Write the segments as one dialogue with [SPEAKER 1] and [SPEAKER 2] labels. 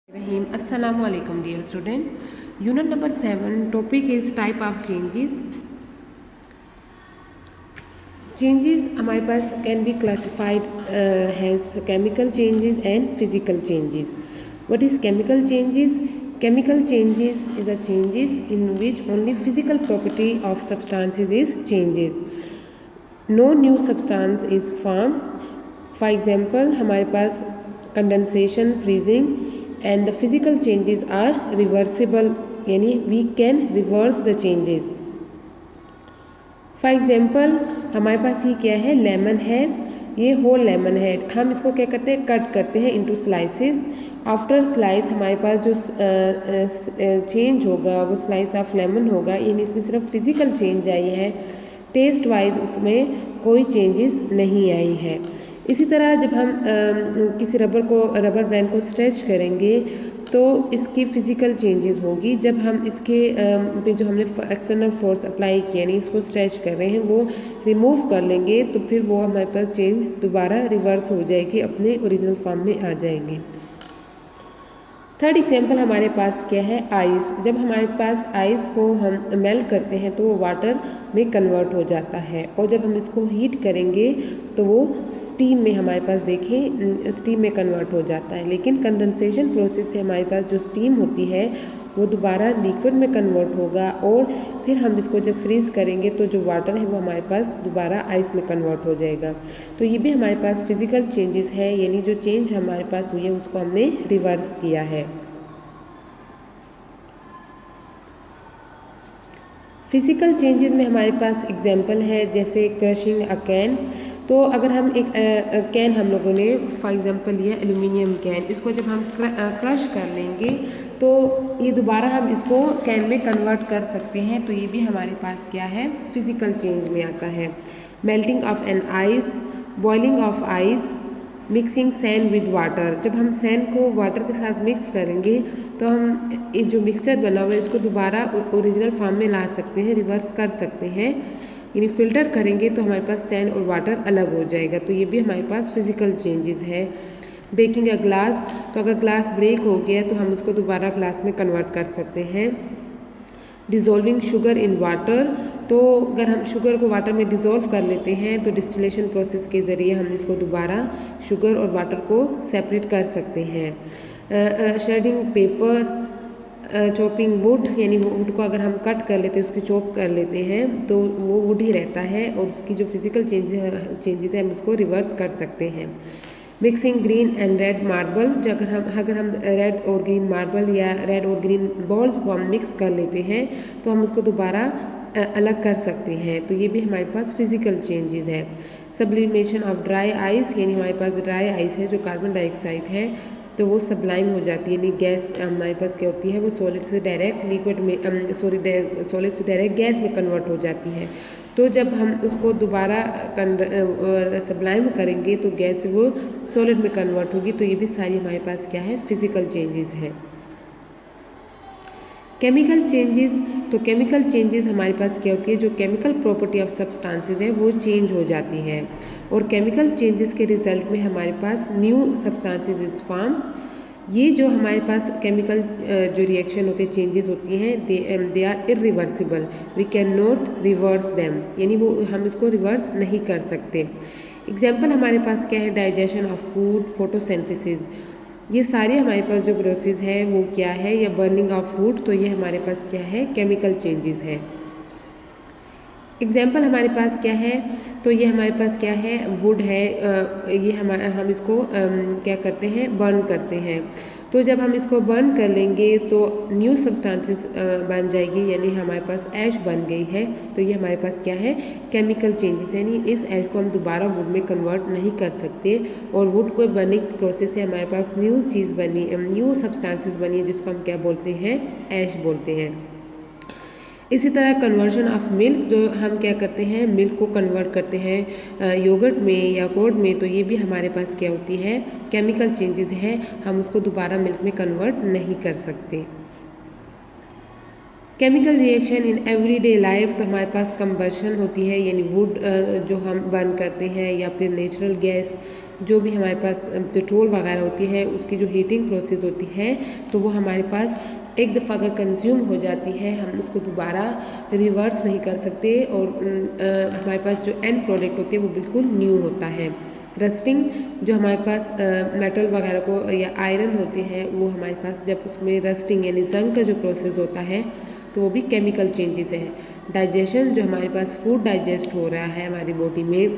[SPEAKER 1] रहीम अस्सलाम वालेकुम dear student. Unit number 7 topic is type of changes. Changes हमारे पास can be classified has chemical changes and physical changes. What is chemical changes? Chemical changes is a changes in which only physical property of substances is changes. No new substance is formed. For example, हमारे पास condensation, freezing and the physical changes are reversible, यानी we can reverse the changes. For example हमारे पास ये क्या है, lemon है, ये whole lemon है। हम इसको क्या करते हैं, कट करते हैं इनटू स्लाइसेस। आफ्टर स्लाइस हमारे पास जो चेंज होगा वो स्लाइस ऑफ लेमन होगा, यानी इसमें सिर्फ फिजिकल चेंज आई है, टेस्ट वाइज उसमें कोई चेंजेस नहीं आई है। इसी तरह जब हम किसी रबर बैंड को स्ट्रेच करेंगे तो इसकी फ़िज़िकल चेंजेस होगी। जब हम इसके पे जो हमने एक्सटर्नल फोर्स अप्लाई किया, यानी इसको स्ट्रेच कर रहे हैं, वो रिमूव कर लेंगे तो फिर वो हमारे पास चेंज दोबारा रिवर्स हो जाएगी, अपने ओरिजिनल फॉर्म में आ जाएंगे। थर्ड एग्जांपल हमारे पास क्या है, आइस। जब हमारे पास आइस को हम मेल्ट करते हैं तो वो वाटर में कन्वर्ट हो जाता है, और जब हम इसको हीट करेंगे तो वो स्टीम में हमारे पास देखें स्टीम में कन्वर्ट हो जाता है। लेकिन कंडेंसेशन प्रोसेस से हमारे पास जो स्टीम होती है वो दोबारा लिक्विड में कन्वर्ट होगा, और फिर हम इसको जब फ्रीज़ करेंगे तो जो वाटर है वो हमारे पास दोबारा आइस में कन्वर्ट हो जाएगा। तो ये भी हमारे पास फिज़िकल चेंजेस है, यानी जो चेंज हमारे पास हुई है उसको हमने रिवर्स किया है। फिज़िकल चेंजेस में हमारे पास एग्जांपल है जैसे क्रशिंग अ कैन। तो अगर हम एक कैन हम लोगों ने फॉर एग्जांपल लिया एल्यूमिनियम कैन, इसको जब हम क्रश कर लेंगे तो ये दोबारा हम इसको कैन में कन्वर्ट कर सकते हैं। तो ये भी हमारे पास क्या है, फिज़िकल चेंज में आता है। Melting of an ice, boiling of ice, mixing sand with water. जब हम सैंड को वाटर के साथ मिक्स करेंगे तो हम ये जो मिक्सचर बना हुआ है इसको दोबारा ओरिजिनल फॉर्म में ला सकते हैं, रिवर्स कर सकते हैं, यानी फ़िल्टर करेंगे तो हमारे पास सैंड और वाटर अलग हो जाएगा। तो ये भी हमारे पास फिज़िकल चेंजेस है। ब्रेकिंग अ ग्लास, तो अगर ग्लास ब्रेक हो गया तो हम उसको दोबारा ग्लास में कन्वर्ट कर सकते हैं। डिज़ोल्विंग शुगर इन वाटर, तो अगर हम शुगर को वाटर में डिज़ोल्व कर लेते हैं तो डिस्टिलेशन प्रोसेस के ज़रिए हम इसको दोबारा शुगर और वाटर को सेपरेट कर सकते हैं। शेडिंग पेपर, चॉपिंग वुड, यानी वो वुड को अगर हम कट कर लेते हैं, उसकी चॉप कर लेते हैं तो वो वुड ही रहता है, और उसकी जो फिज़िकल चेंजेस है हम उसको रिवर्स कर सकते हैं। Mixing green and red marble, अगर हम रेड और ग्रीन मार्बल या रेड और ग्रीन बॉल्स को हम मिक्स कर लेते हैं तो हम उसको दोबारा अलग कर सकते हैं। तो ये भी हमारे पास फिज़िकल चेंजेस है। सब्लिमेशन ऑफ ड्राई आइस, यानी हमारे पास ड्राई आइस है जो कार्बन डाइऑक्साइड है तो वो सब्लाइम हो जाती है, यानी गैस हमारे पास क्या होती है, वो सॉलिड से डायरेक्ट लिक्विड में सॉलिड से डायरेक्ट गैस में कन्वर्ट हो जाती है। तो जब हम उसको दोबारा सब्लाइम करेंगे तो गैस से वो सॉलिड में कन्वर्ट होगी। तो ये भी सारी हमारे पास क्या है, फिज़िकल चेंजेस है। केमिकल चेंजेस, तो केमिकल चेंजेस हमारे पास क्या होती है, जो केमिकल प्रॉपर्टी ऑफ सब्सटेंसेस है वो चेंज हो जाती है, और केमिकल चेंजेस के रिजल्ट में हमारे पास न्यू सब्सटेंसेस इज फॉर्म। ये जो हमारे पास केमिकल जो रिएक्शन होते हैं, चेंजेस होती हैं, they are irreversible, we can not reverse them, यानी वो हम इसको रिवर्स नहीं कर सकते। एग्जाम्पल हमारे पास क्या है, डाइजेशन ऑफ फूड, फोटोसिंथेसिस, ये सारे हमारे पास जो प्रोसेस है वो क्या है, या बर्निंग ऑफ फूड, तो ये हमारे पास क्या है, केमिकल चेंजेस है। एग्जाम्पल हमारे पास क्या है, तो ये हमारे पास क्या है, वुड है, ये हम इसको क्या करते हैं, बर्न करते हैं। तो जब हम इसको बर्न कर लेंगे तो न्यू सब्सटेंसेस बन जाएगी, यानी हमारे पास ऐश बन गई है। तो ये हमारे पास क्या है, केमिकल चेंजेस है, यानी इस ऐश को हम दोबारा वुड में कन्वर्ट नहीं कर सकते, और वुड को बर्निंग प्रोसेस से हमारे पास न्यू चीज़ बनी, न्यू सब्सटेंसेस बनी है जिसको हम क्या बोलते हैं, ऐश बोलते हैं। इसी तरह कन्वर्जन ऑफ मिल्क, जो हम क्या करते हैं, मिल्क को कन्वर्ट करते हैं योगर्ट में या कर्ड में, तो ये भी हमारे पास क्या होती है, केमिकल चेंजेस है, हम उसको दोबारा मिल्क में कन्वर्ट नहीं कर सकते। Chemical reaction in everyday life, तो हमारे पास कंबशन होती है, यानी वुड जो हम बर्न करते हैं, या फिर नेचुरल गैस जो भी हमारे पास पेट्रोल वगैरह होती है उसकी जो हीटिंग प्रोसेस होती है तो वो हमारे पास एक दफ़ा अगर कंज्यूम हो जाती है हम उसको दोबारा रिवर्स नहीं कर सकते और हमारे पास जो एंड प्रोडक्ट होती है वो बिल्कुल न्यू होता है। रस्टिंग जो हमारे पास मेटल वगैरह को या आयरन होते हैं वो हमारे पास जब उसमें रस्टिंग यानी जंग का जो प्रोसेस होता है तो वो भी केमिकल चेंजेस है। डाइजेशन जो हमारे पास फूड डाइजेस्ट हो रहा है हमारी बॉडी में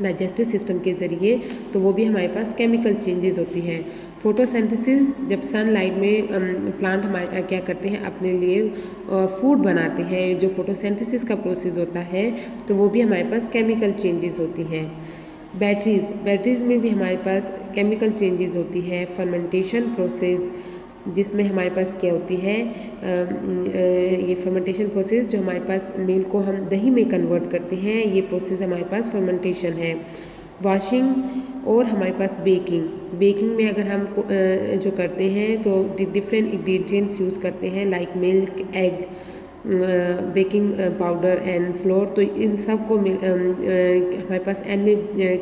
[SPEAKER 1] डाइजेस्टिव सिस्टम के ज़रिए तो वो भी हमारे पास केमिकल चेंजेस होती है। फोटोसिंथेसिस जब सनलाइट में प्लांट हमारे क्या करते हैं अपने लिए फूड बनाते हैं, जो फोटोसिंथेसिस का प्रोसेस होता है तो वो भी हमारे पास केमिकल चेंजेस होती हैं। बैटरीज में भी हमारे पास केमिकल चेंजेस होती है। फर्मेंटेशन प्रोसेस जिसमें हमारे पास क्या होती है ये फर्मेंटेशन प्रोसेस जो हमारे पास मिल्क को हम दही में कन्वर्ट करते हैं ये प्रोसेस हमारे पास फर्मेंटेशन है। वॉशिंग और हमारे पास बेकिंग में अगर हम जो करते हैं तो डिफरेंट इंग्रेडिएंट्स यूज़ करते हैं like milk, egg, baking powder and floor. तो इन सब को हमारे पास एंड में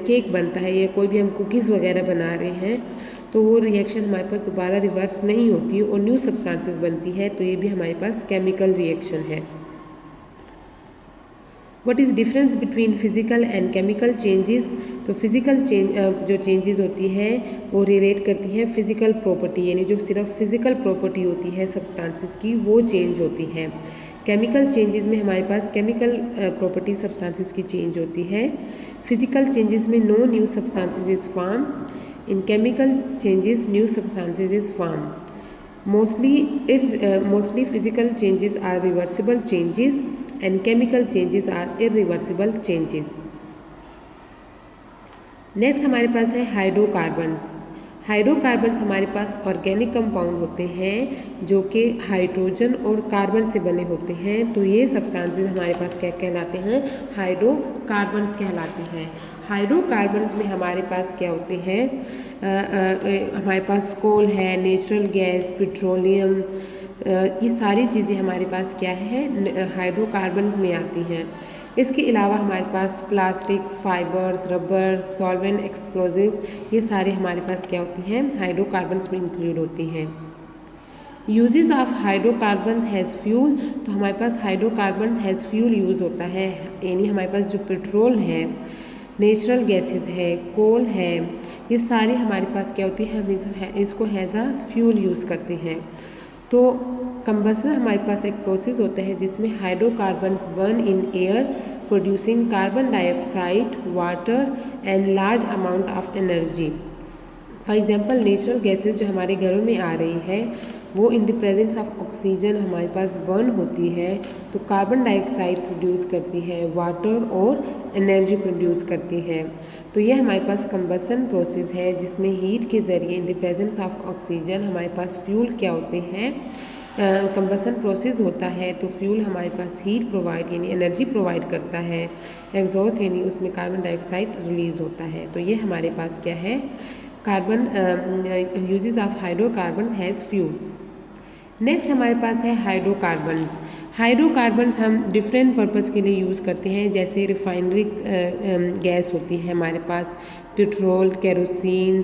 [SPEAKER 1] केक बनता है या कोई भी हम कुकीज़ वगैरह बना रहे हैं तो वो रिएक्शन हमारे पास दोबारा रिवर्स नहीं होती और न्यू सब्सटेंसेस बनती है तो ये भी हमारे पास केमिकल रिएक्शन है। What is difference between physical and chemical changes? तो फिजिकल जो चेंजेस होती है वो रिलेट करती है फिजिकल प्रॉपर्टी यानी जो सिर्फ फिजिकल प्रॉपर्टी होती है सब्सटेंसेस की वो चेंज होती है। केमिकल चेंजेस में हमारे पास केमिकल प्रॉपर्टी सब्सटेंसेस की चेंज होती है। फिजिकल चेंजेस में no new substances is form, in chemical changes new substances is form. Mostly physical changes are reversible changes and chemical changes are irreversible changes. Next हमारे पास है hydrocarbons. Hydrocarbons हमारे पास organic compound होते हैं जो कि hydrogen और कार्बन से बने होते हैं तो ये सब्सटेंसेस हमारे पास क्या कहलाते हैं? हाइड्रोकार्बन्स कहलाते हैं। हाइड्रोकार्बन्स में हमारे पास क्या होते हैं? हमारे पास कोल है, नेचुरल गैस, पेट्रोलियम, ये सारी चीज़ें हमारे पास क्या है? हाइड्रोकार्बन्स में आती हैं। इसके अलावा हमारे पास plastic, fibres, rubber, solvent, explosive ये सारे हमारे पास क्या होती हैं? हाइड्रोकार्बन्स में इंक्लूड होती हैं। Uses of hydrocarbon has fuel. तो हमारे पास हाइड्रोकार्बन हैज़ फ्यूल यूज़ होता है यानी हमारे पास जो पेट्रोल है, नेचुरल गैसेस है, कोल है, ये सारे हमारे पास क्या होती है? हम इसको हैज़ अ फ्यूल यूज़ करते हैं। तो कंबस्टर हमारे पास एक प्रोसेस होता है जिसमें hydrocarbons burn in air producing carbon dioxide, water and large amount of energy. For example natural gases जो हमारे घरों में आ रही है वो in the presence of oxygen हमारे पास बर्न होती है तो कार्बन डाइऑक्साइड प्रोड्यूस करती है, वाटर और एनर्जी प्रोड्यूस करती है। तो ये हमारे पास कंबसन प्रोसेस है जिसमें हीट के ज़रिए in the presence of oxygen हमारे पास फ्यूल क्या होते हैं? कंबसन प्रोसेस होता है तो फ्यूल हमारे पास हीट प्रोवाइड यानी एनर्जी प्रोवाइड करता है। एग्जॉस्ट यानी उसमें कार्बन डाइऑक्साइड रिलीज होता है। तो ये हमारे पास क्या है? Carbon uses of hydrocarbon has fuel. Next हमारे पास है हाइड्रोकार्बन्स। हाइड्रोकार्बन्स हम डिफरेंट पर्पज़ के लिए यूज़ करते हैं जैसे रिफाइनरी गैस होती है हमारे पास, petrol, kerosene,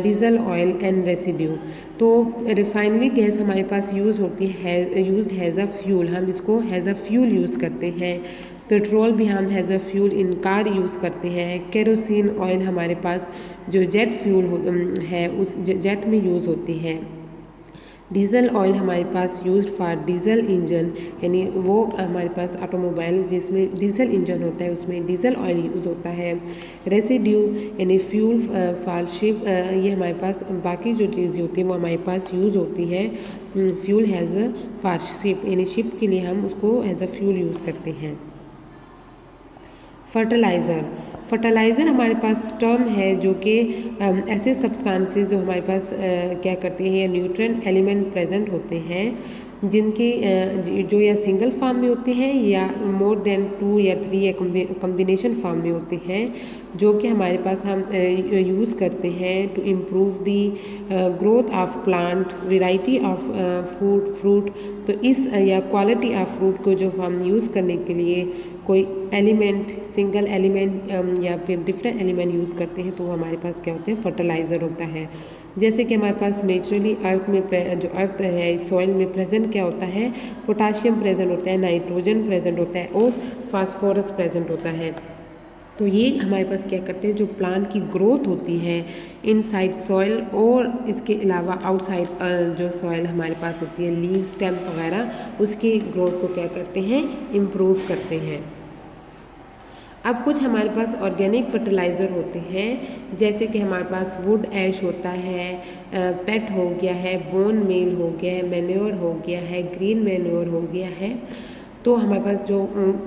[SPEAKER 1] diesel oil and residue. तो रिफाइनरी गैस हमारे पास यूज़ होती है यूज्ड हैज़ अ फ्यूल, हम इसको हैज़ अ फ्यूल यूज़ करते हैं। पेट्रोल भी हम has a fuel in car use करते हैं। केरोसिन ऑयल हमारे पास जो जेट फ्यूल है उस जेट में यूज़ होती है। डीजल ऑयल हमारे पास यूज्ड फॉर डीजल इंजन यानी वो हमारे पास ऑटोमोबाइल जिसमें डीजल इंजन होता है उसमें डीजल ऑयल यूज़ होता है। रेसिड्यू यानी फ्यूल फॉर शिप, ये हमारे पास बाकी जो चीज़ें होती हैं वो हमारे पास यूज़ होती है। Fuel has a for ship यानी शिप के लिए हम उसको हैज़ अ फ्यूल यूज़ करते हैं। फर्टिलाइज़र हमारे पास टर्म है जो कि ऐसे सब्सटेंसेस जो हमारे पास क्या करते हैं या न्यूट्रिएंट एलिमेंट प्रेजेंट होते हैं जिनके जो या सिंगल फॉर्म में होते हैं या मोर देन 2 या 3 या कम्बिनेशन फॉर्म में होते हैं, जो कि हमारे पास हम यूज़ करते हैं to improve the growth of plant, variety of food fruit. तो इस या क्वालिटी ऑफ फ्रूट को जो हम यूज़ करने के लिए कोई एलिमेंट, सिंगल एलिमेंट या फिर डिफरेंट एलिमेंट यूज़ करते हैं, तो हमारे पास क्या होते हैं, फर्टिलाइज़र होता है। जैसे कि हमारे पास नेचुरली अर्थ में जो अर्थ है, सॉइल में प्रेजेंट क्या होता है, पोटाशियम प्रेजेंट होता है, नाइट्रोजन प्रेजेंट होता है और फास्फोरस प्रेजेंट होता है। तो ये हमारे पास क्या करते हैं, जो प्लांट की ग्रोथ होती है इनसाइड सॉइल और इसके अलावा आउटसाइड जो सॉइल हमारे पास होती है, लीव, स्टेम वगैरह, उसकी ग्रोथ को क्या करते हैं, इम्प्रूव करते हैं। अब कुछ हमारे पास ऑर्गेनिक फर्टिलाइज़र होते हैं, जैसे कि हमारे पास वुड ऐश होता है, पेट हो गया है, बोन मील हो गया है, मैन्योर हो गया है, ग्रीन मैन्योर हो गया है। तो हमारे पास जो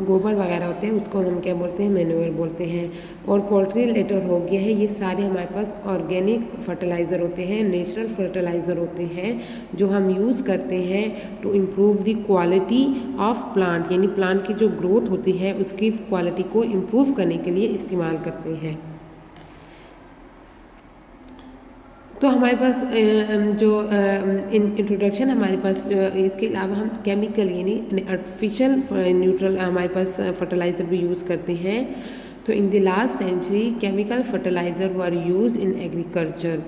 [SPEAKER 1] गोबर वगैरह होते हैं उसको हम क्या बोलते हैं, मैन्योर बोलते हैं। और पोल्ट्री लेटर हो गया है, ये सारे हमारे पास ऑर्गेनिक फर्टिलाइज़र होते हैं, नेचुरल फर्टिलाइज़र होते हैं, जो हम यूज़ करते हैं to improve the quality of plant, यानी प्लांट की जो ग्रोथ होती है उसकी क्वालिटी को इम्प्रूव करने के लिए इस्तेमाल करते हैं। तो हमारे पास जो इंट्रोडक्शन हमारे पास इसके अलावा हम केमिकल यानी आर्टिफिशियल न्यूट्रल हमारे पास फर्टिलाइज़र भी यूज़ करते हैं। तो in the last century chemical fertiliser were use in agriculture.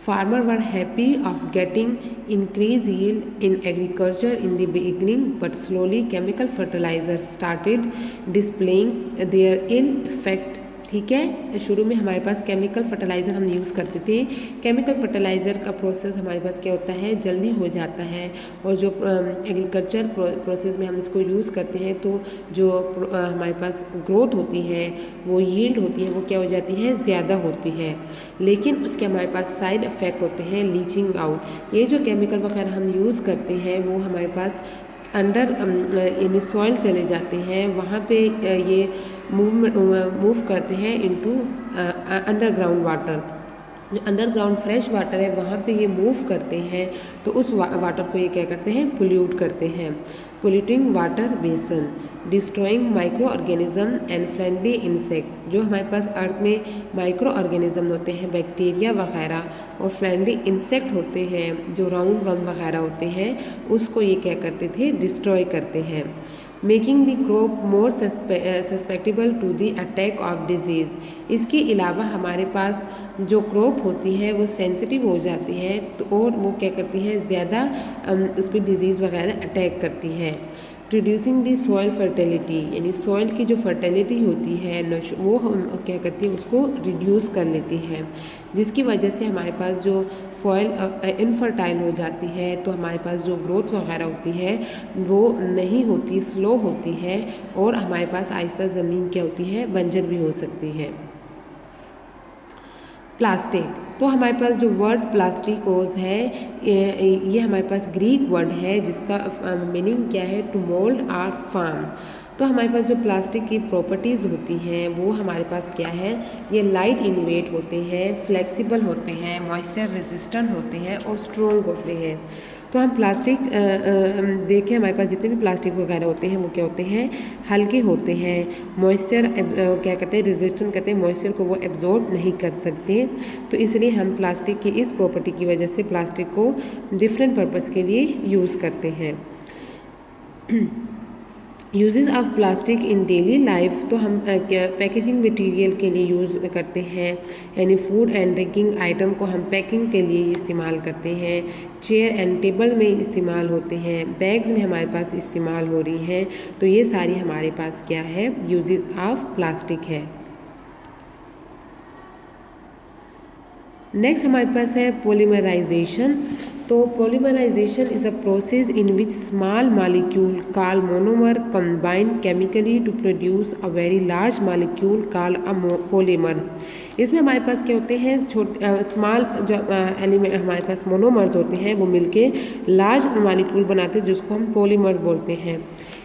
[SPEAKER 1] Farmer were happy of getting increased yield in agriculture in the beginning, but slowly chemical fertilizers started displaying their ill effect। ठीक है, शुरू में हमारे पास chemical fertiliser हम use करते थे। Chemical fertiliser का प्रोसेस हमारे पास क्या होता है, जल्दी हो जाता है, और जो एग्रीकल्चर प्रोसेस में हम इसको यूज़ करते हैं तो जो हमारे पास ग्रोथ होती है, वो यील्ड होती है, वो क्या हो जाती है, ज़्यादा होती है। लेकिन उसके हमारे पास साइड इफ़ेक्ट होते हैं, लीचिंग आउट। ये जो केमिकल वगैरह हम यूज़ करते हैं वो हमारे पास अंडर यानी सॉइल चले जाते हैं, वहाँ पे ये मूव करते हैं इनटू अंडरग्राउंड वाटर। जो अंडरग्राउंड फ्रेश वाटर है वहाँ पे ये मूव करते हैं, तो उस वाटर को ये क्या करते हैं, पोल्यूट करते हैं। पोल्यूटिंग वाटर बेसन, destroying micro organism and friendly insect. जो हमारे पास अर्थ में माइक्रो ऑर्गेनिज्म होते हैं, बैक्टीरिया वगैरह, और फ्रेंडली इंसेक्ट होते हैं जो राउंड वर्म वगैरह होते हैं, उसको ये क्या करते थे, डिस्ट्रॉय करते हैं। Making the crop more suspectable to the attack of disease. इसके अलावा हमारे पास जो क्रॉप होती है वो सेंसिटिव हो जाती है, तो और वो क्या करती है, ज़्यादा उस पर डिजीज़ वगैरह अटैक करती है। रिड्यूसिंग दी सॉइल फर्टिलिटी, यानी सॉइल की जो फर्टिलिटी होती है वो हम क्या करती है, उसको रिड्यूस कर लेती है, जिसकी वजह से हमारे पास जो सॉइल इनफर्टाइल हो जाती है, तो हमारे पास जो ग्रोथ वगैरह होती है वो नहीं होती, स्लो होती है, और हमारे पास आहिस्ता ज़मीन क्या होती है, बंजर भी हो सकती है। प्लास्टिक, तो हमारे पास जो वर्ड प्लास्टिकोज है ये हमारे पास ग्रीक वर्ड है, जिसका मीनिंग क्या है, टू मोल्ड आर फार्म। तो हमारे पास जो प्लास्टिक की प्रॉपर्टीज़ होती हैं वो हमारे पास क्या है, ये लाइट इन वेट होते हैं, फ्लेक्सिबल होते हैं, मॉइस्चर रेजिस्टेंट होते हैं और स्ट्रॉन्ग होते हैं। तो हम प्लास्टिक देखें, हमारे पास जितने भी प्लास्टिक वगैरह होते हैं वो क्या होते हैं, हल्के होते हैं, मॉइस्चर क्या कहते हैं, रेजिस्टेंट करते हैं, मॉइस्चर को वो एब्जॉर्ब नहीं कर सकते। तो इसलिए हम प्लास्टिक की इस प्रॉपर्टी की वजह से प्लास्टिक को डिफरेंट पर्पज़ के लिए यूज़ करते हैं। Uses of plastic in daily life, तो हम पैकेजिंग मटेरियल के लिए यूज़ करते हैं, यानी फूड एंड ड्रिंकिंग आइटम को हम पैकिंग के लिए इस्तेमाल करते हैं। चेयर एंड टेबल में इस्तेमाल होते हैं, बैग्स में हमारे पास इस्तेमाल हो रही हैं। तो ये सारी हमारे पास क्या है, यूजेस ऑफ प्लास्टिक है। नेक्स्ट हमारे पास है पॉलीमराइजेशन। तो polymerisation is a process in which small molecule called monomer combine chemically to produce a very large molecule called a polymer. इसमें हमारे पास क्या होते हैं, स्मॉल जो एलिमेंट हमारे पास मोनोमर्स होते हैं वो मिलके लार्ज मॉलिक्यूल बनाते हैं, जिसको हम पॉलीमर बोलते हैं।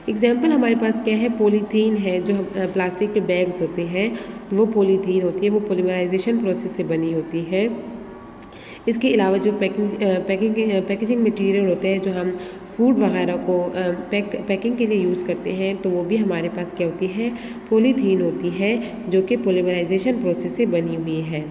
[SPEAKER 1] एग्जाम्पल हमारे पास क्या है, पॉलीथीन है, जो प्लास्टिक के बैग्स होते हैं वो पॉलीथीन होती है, वो पॉलीमराइजेशन प्रोसेस से बनी होती है। इसके अलावा जो पैकेजिंग मटेरियल होते हैं जो हम फूड वगैरह को पैकिंग के लिए यूज़ करते हैं, तो वो भी हमारे पास क्या होती है, पॉलीथीन होती है, जो कि पॉलीमराइजेशन प्रोसेस से बनी हुई है।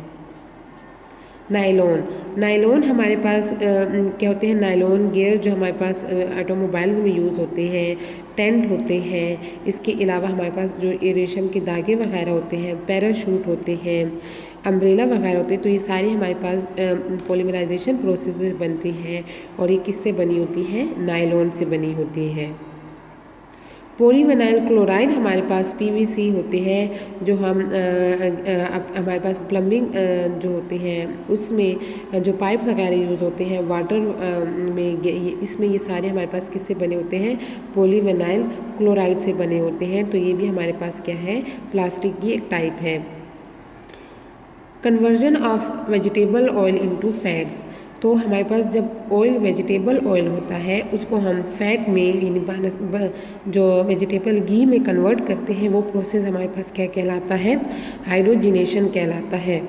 [SPEAKER 1] नायलॉन हमारे पास क्या होते हैं, नायलॉन गियर जो हमारे पास ऑटोमोबाइल्स में यूज़ होते हैं, टेंट होते हैं। इसके अलावा हमारे पास जो रेशम के धागे वगैरह होते हैं, पैराशूट होते हैं, अम्ब्रेला वगैरह होते हैं, तो ये सारी हमारे पास पॉलीमराइजेशन प्रोसेस से बनती हैं और ये किससे बनी होती हैं, नायलॉन से बनी होती है। पॉलीविनाइल क्लोराइड हमारे पास पीवीसी होते हैं, जो हम हमारे पास प्लम्बिंग जो होते हैं उसमें जो पाइप्स वगैरह यूज़ होते हैं वाटर में, इसमें ये सारे हमारे पास किससे बने होते हैं, पॉलीविनाइल क्लोराइड से बने होते हैं। तो ये भी हमारे पास क्या है, प्लास्टिक की एक टाइप है। Conversion of vegetable oil into fats, तो हमारे पास जब ऑयल वेजिटेबल ऑयल होता है उसको हम फैट में यानी जो वेजिटेबल घी में कन्वर्ट करते हैं, वो प्रोसेस हमारे पास क्या कहलाता है, हाइड्रोजिनेशन कहलाता है।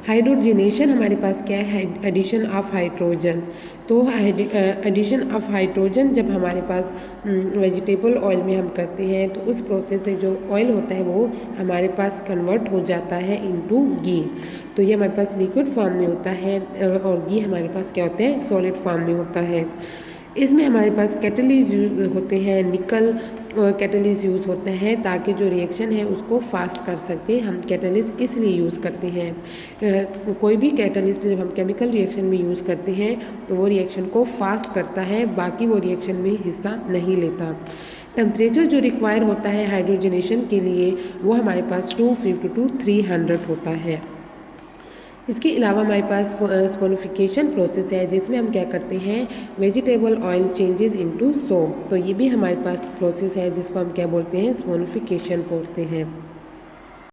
[SPEAKER 1] हाइड्रोजिनेशन हमारे पास क्या है, एडिशन ऑफ हाइड्रोजन। तो एडिशन ऑफ हाइड्रोजन जब हमारे पास वेजिटेबल ऑयल में हम करते हैं, तो उस प्रोसेस से जो ऑयल होता है वो हमारे पास कन्वर्ट हो जाता है इनटू घी। तो ये हमारे पास लिक्विड फॉर्म में होता है और घी हमारे पास क्या होता है, सॉलिड फॉर्म में होता है। इसमें हमारे पास कैटलिस्ट यूज होते हैं, निकल कैटलिस्ट यूज़ होते हैं ताकि जो रिएक्शन है उसको फास्ट कर सके। हम कैटलिस्ट इसलिए यूज़ करते हैं, कोई भी कैटलिस्ट जब हम केमिकल रिएक्शन में यूज़ करते हैं तो वो रिएक्शन को फास्ट करता है, बाकी वो रिएक्शन में हिस्सा नहीं लेता। टेम्परेचर जो रिक्वायर होता है हाइड्रोजनेशन के लिए वो हमारे पास 250 to 300 होता है। इसके अलावा हमारे पास स्पोनिफिकेशन प्रोसेस है, जिसमें हम क्या करते हैं, vegetable oil changes into soap. तो ये भी हमारे पास प्रोसेस है जिसको हम क्या बोलते हैं, स्पोनिफिकेशन बोलते हैं।